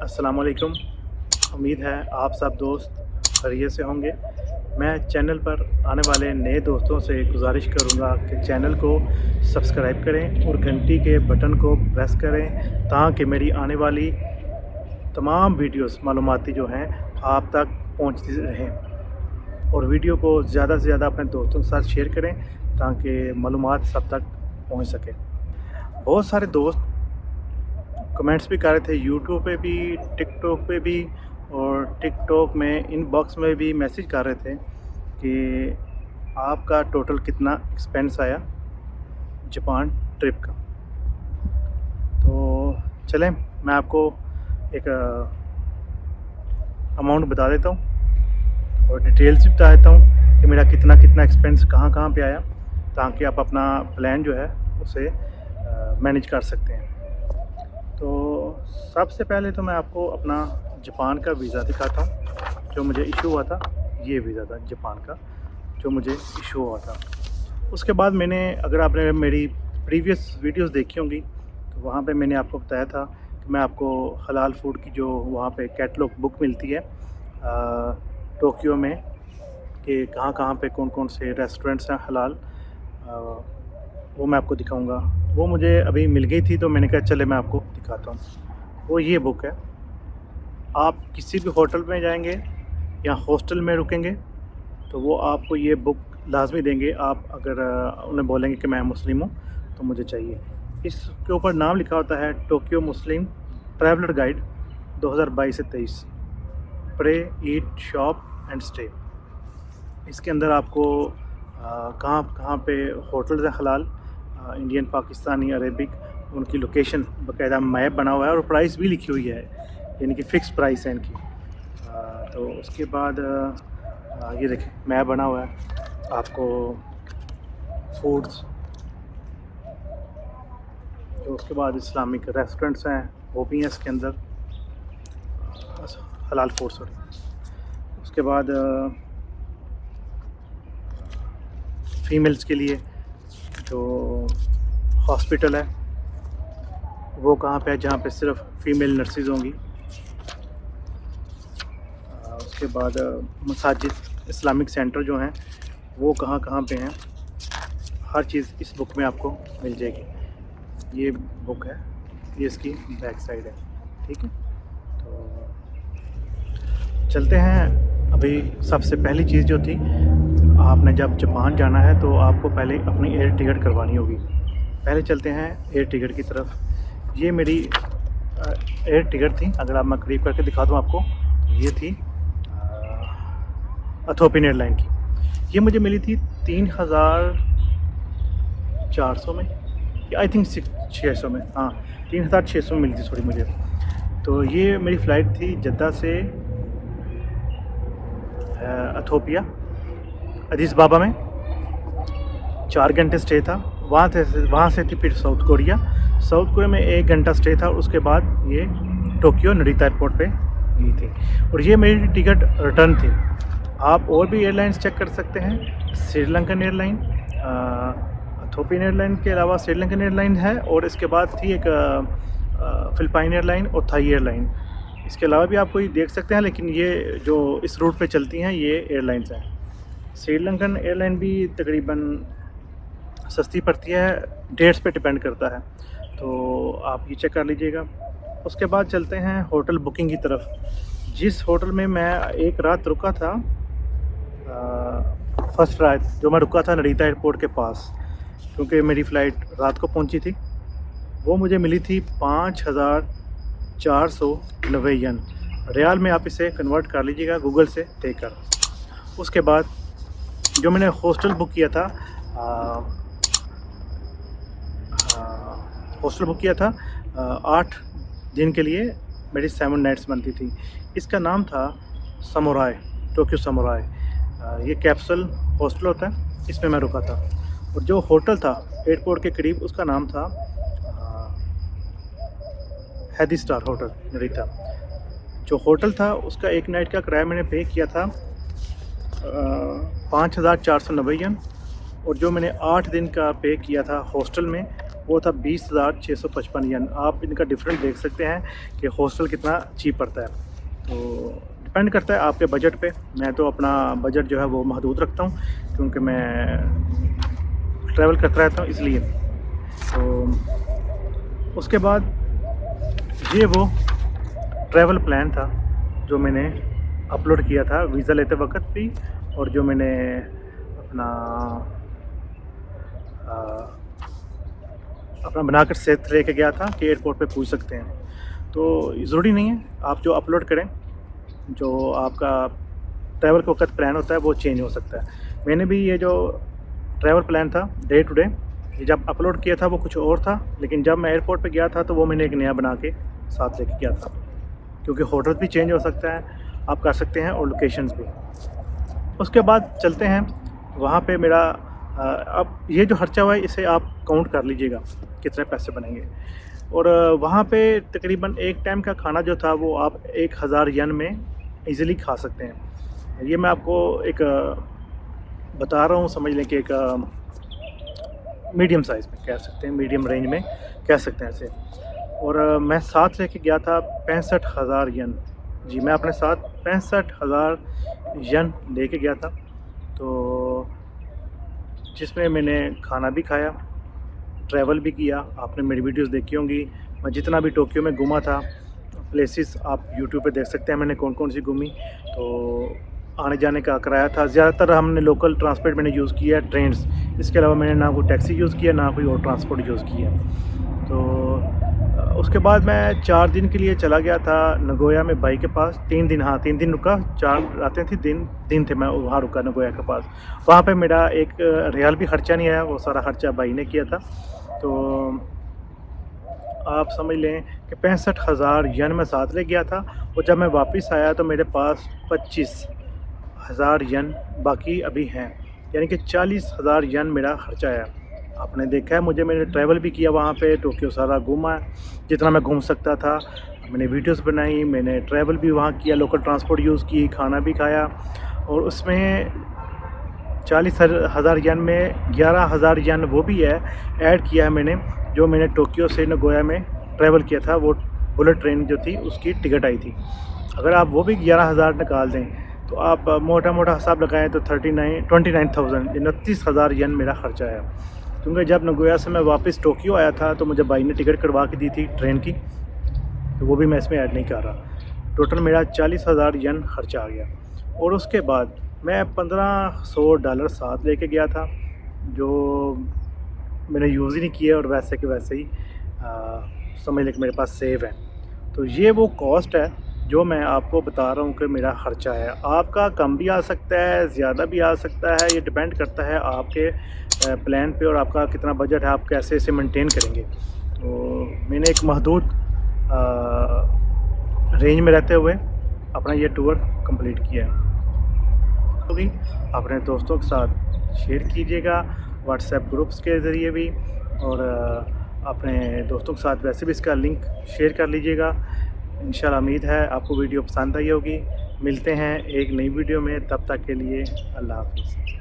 अस्सलाम वालेकुम। उम्मीद है आप सब दोस्त खैरियत से होंगे। मैं चैनल पर आने वाले नए दोस्तों से गुजारिश करूंगा कि चैनल को सब्सक्राइब करें और घंटी के बटन को प्रेस करें ताकि मेरी आने वाली तमाम वीडियोस मालूमाती जो हैं आप तक पहुंचती रहें। और वीडियो को ज़्यादा से ज़्यादा अपने दोस्तों के साथ शेयर करें ताकि मालूमात सब तक पहुंच सके। बहुत सारे दोस्त कमेंट्स भी कर रहे थे यूट्यूब पे भी, टिकटॉक पे भी, और टिकटॉक में इनबॉक्स में भी मैसेज कर रहे थे कि आपका टोटल कितना एक्सपेंस आया जापान ट्रिप का। तो चलें मैं आपको एक अमाउंट बता देता हूँ और डिटेल्स भी बता देता हूँ कि मेरा कितना कितना एक्सपेंस कहाँ कहाँ पे आया, ताकि आप अपना प्लान जो है उसे मैनेज कर सकते हैं। तो सबसे पहले तो मैं आपको अपना जापान का वीज़ा दिखाता हूँ जो मुझे इशू हुआ था। ये वीज़ा था जापान का जो मुझे इशू हुआ था। उसके बाद मैंने, अगर आपने मेरी प्रीवियस वीडियोस देखी होंगी तो वहाँ पे मैंने आपको बताया था कि मैं आपको हलाल फूड की जो वहाँ पे कैटलॉग बुक मिलती है टोक्यो में, कि कहाँ कहाँ पे कौन कौन से रेस्टोरेंट्स हैं हलाल, वो मैं आपको दिखाऊंगा। वो मुझे अभी मिल गई थी तो मैंने कहा चले मैं आपको दिखाता हूँ। वो ये बुक है। आप किसी भी होटल में जाएंगे या हॉस्टल में रुकेंगे तो वो आपको ये बुक लाजमी देंगे। आप अगर उन्हें बोलेंगे कि मैं मुस्लिम हूँ तो मुझे चाहिए। इसके ऊपर नाम लिखा होता है टोक्यो मुस्लिम ट्रैवलर गाइड 2022 से 23, pray eat shop and stay. इसके अंदर आपको कहाँ कहाँ पे होटल्स हैं हलाल, इंडियन, पाकिस्तानी, अरेबिक, उनकी लोकेशन बाकायदा मैप बना हुआ है और प्राइस भी लिखी हुई है, यानी कि फ़िक्स प्राइस है इनकी। तो उसके बाद ये देखें मैप बना हुआ है आपको फूड्स। तो उसके बाद इस्लामिक रेस्टोरेंट्स हैं वो भी हैं इसके अंदर, हलाल फूड सॉरी। उसके बाद फ़ीमेल्स के लिए जो हॉस्पिटल है वो कहाँ पे है, जहाँ पे सिर्फ फ़ीमेल नर्सेज होंगी। उसके बाद मसाजिद, इस्लामिक सेंटर जो हैं वो कहाँ कहाँ पे हैं, हर चीज़ इस बुक में आपको मिल जाएगी। ये बुक है, ये इसकी बैक साइड है, ठीक है। तो चलते हैं। अभी सबसे पहली चीज़ जो थी, आपने जब जापान जाना है तो आपको पहले अपनी एयर टिकट करवानी होगी। पहले चलते हैं एयर टिकट की तरफ। ये मेरी एयर टिकट थी, अगर आप मैं करीब करके दिखा दूँ आपको। ये थी एथियोपियन एयरलाइन की। ये मुझे मिली थी 3400 में, आई थिंक 600 में, हाँ 3600 में मिली थी, सॉरी मुझे। तो ये मेरी फ़्लाइट थी जद्दा से एथियोपिया, अदीस बाबा में 4 घंटे स्टे था। वहाँ से थी फिर साउथ कोरिया। साउथ कोरिया में 1 घंटा स्टे था। उसके बाद ये टोक्यो नरिता एयरपोर्ट पे गई थी। और ये मेरी टिकट रिटर्न थी। आप और भी एयरलाइंस चेक कर सकते हैं, श्रीलंकन एयरलाइन, एथियोपियन एयरलाइन के अलावा श्रीलंकन एयरलाइन है, और इसके बाद थी एक फिलिपाइन एयरलाइन और थाई एयरलाइन। इसके अलावा भी आप कोई देख सकते हैं, लेकिन ये जो इस रूट पे चलती हैं ये एयरलाइंस हैं। श्रीलंकन एयरलाइन भी तकरीबन सस्ती पड़ती है, डेट्स पे डिपेंड करता है, तो आप ये चेक कर लीजिएगा। उसके बाद चलते हैं होटल बुकिंग की तरफ। जिस होटल में मैं एक रात रुका था, फर्स्ट रात जो मैं रुका था नरिता एयरपोर्ट के पास, क्योंकि मेरी फ़्लाइट रात को पहुंची थी, वो मुझे मिली थी 5490 येन। रियाल में आप इसे कन्वर्ट कर लीजिएगा गूगल से देकर। उसके बाद जो मैंने हॉस्टल बुक किया था, हॉस्टल बुक किया था 8 दिन के लिए, मेरी 7 नाइट्स बनती थी। इसका नाम था समुराई, टोक्यो समुराई। ये कैप्सूल हॉस्टल होता है, इसमें मैं रुका था। और जो होटल था एयरपोर्ट के करीब, उसका नाम था हैदी स्टार होटल नरिता। जो होटल था उसका एक नाइट का किराया मैंने पे किया था 5490 येन। और जो मैंने 8 दिन का पे किया था हॉस्टल में, वो था 20,655 यन। आप इनका डिफरेंस देख सकते हैं कि हॉस्टल कितना चीप पड़ता है। तो डिपेंड करता है आपके बजट पे। मैं तो अपना बजट जो है वो महदूद रखता हूँ, क्योंकि मैं ट्रैवल करता रहता हूँ इसलिए। तो उसके बाद ये वो ट्रैवल प्लान था जो मैंने अपलोड किया था वीज़ा लेते वक्त भी, और जो मैंने अपना बनाकर सेट लेके गया था कि एयरपोर्ट पे पूछ सकते हैं। तो ज़रूरी नहीं है आप जो अपलोड करें, जो आपका ट्रैवल के वक्त प्लान होता है वो चेंज हो सकता है। मैंने भी ये जो ट्रैवल प्लान था डे टू डे, ये जब अपलोड किया था वो कुछ और था, लेकिन जब मैं एयरपोर्ट पे गया था तो वो मैंने एक नया बना के साथ लेके गया था, क्योंकि होटल भी चेंज हो सकता है, आप कर सकते हैं, और लोकेशंस भी। उसके बाद चलते हैं वहाँ पे मेरा अब ये जो खर्चा हुआ है इसे आप काउंट कर लीजिएगा कितने पैसे बनेंगे। और वहाँ पे तकरीबन एक टाइम का खाना जो था वो आप 1000 यन में इजीली खा सकते हैं। ये मैं आपको एक बता रहा हूँ, समझ लें कि एक मीडियम साइज़ में कह सकते हैं, मीडियम रेंज में कह सकते हैं ऐसे। और मैं साथ लेके गया था 65,000 यन। जी, मैं अपने साथ 65,000 यन लेके गया था, तो जिसमें मैंने खाना भी खाया, ट्रैवल भी किया। आपने मेरी वीडियोस देखी होंगी, मैं जितना भी टोक्यो में घूमा था, प्लेसेस आप यूट्यूब पे देख सकते हैं मैंने कौन कौन सी घूमी। तो आने जाने का किराया था, ज़्यादातर हमने लोकल ट्रांसपोर्ट मैंने यूज़ किया है, ट्रेन्स। इसके अलावा मैंने ना कोई टैक्सी यूज़ किया, ना कोई और ट्रांसपोर्ट यूज़ किया। तो उसके बाद मैं 4 दिन के लिए चला गया था नगोया में भाई के पास। 3 दिन, हाँ 3 दिन रुका, 4 रातें थी, दिन थे मैं वहाँ रुका नगोया के पास। वहाँ पे मेरा एक रियाल भी ख़र्चा नहीं आया, वो सारा ख़र्चा भाई ने किया था। तो आप समझ लें कि 65,000 यन मैं साथ ले गया था, और जब मैं वापस आया तो मेरे पास 25,000 यन बाकी अभी हैं, यानी कि 40,000 यन मेरा खर्चा आया। आपने देखा है मुझे, मैंने ट्रैवल भी किया वहाँ पे, टोक्यो सारा घूमा जितना मैं घूम सकता था। मैंने वीडियोस बनाई, मैंने ट्रैवल भी वहाँ किया, लोकल ट्रांसपोर्ट यूज़ की, खाना भी खाया। और उसमें 40,000 यन में 11,000 यन वो भी है ऐड किया है मैंने, जो मैंने टोक्यो से नगोया में ट्रैवल किया था। वो बुलेट ट्रेन जो थी उसकी टिकट आई थी। अगर आप वो भी 11,000 निकाल दें तो आप मोटा मोटा हिसाब लगाएं तो 29,000 29,000 यन मेरा खर्चा आया। क्योंकि जब नगोया से मैं वापस टोक्यो आया था तो मुझे भाई ने टिकट करवा के दी थी ट्रेन की, तो वो भी मैं इसमें ऐड नहीं कर रहा। टोटल मेरा 40,000 यन खर्चा आ गया। और उसके बाद मैं $1,500 साथ लेके गया था, जो मैंने यूज़ ही नहीं किया, और वैसे के वैसे ही समझ लें कि मेरे पास सेव है। तो ये वो कॉस्ट है जो मैं आपको बता रहा हूँ कि मेरा ख़र्चा है। आपका कम भी आ सकता है, ज़्यादा भी आ सकता है, ये डिपेंड करता है आपके प्लान पे और आपका कितना बजट है, आप कैसे इसे मेंटेन करेंगे। तो मैंने एक महदूद रेंज में रहते हुए अपना ये टूर कंप्लीट किया है। होगी अपने दोस्तों के साथ शेयर कीजिएगा, व्हाट्सएप ग्रुप्स के ज़रिए भी, और अपने दोस्तों के साथ वैसे भी इसका लिंक शेयर कर लीजिएगा। इंशाल्लाह उम्मीद है आपको वीडियो पसंद आई होगी। मिलते हैं एक नई वीडियो में, तब तक के लिए अल्लाह हाफ़िज़।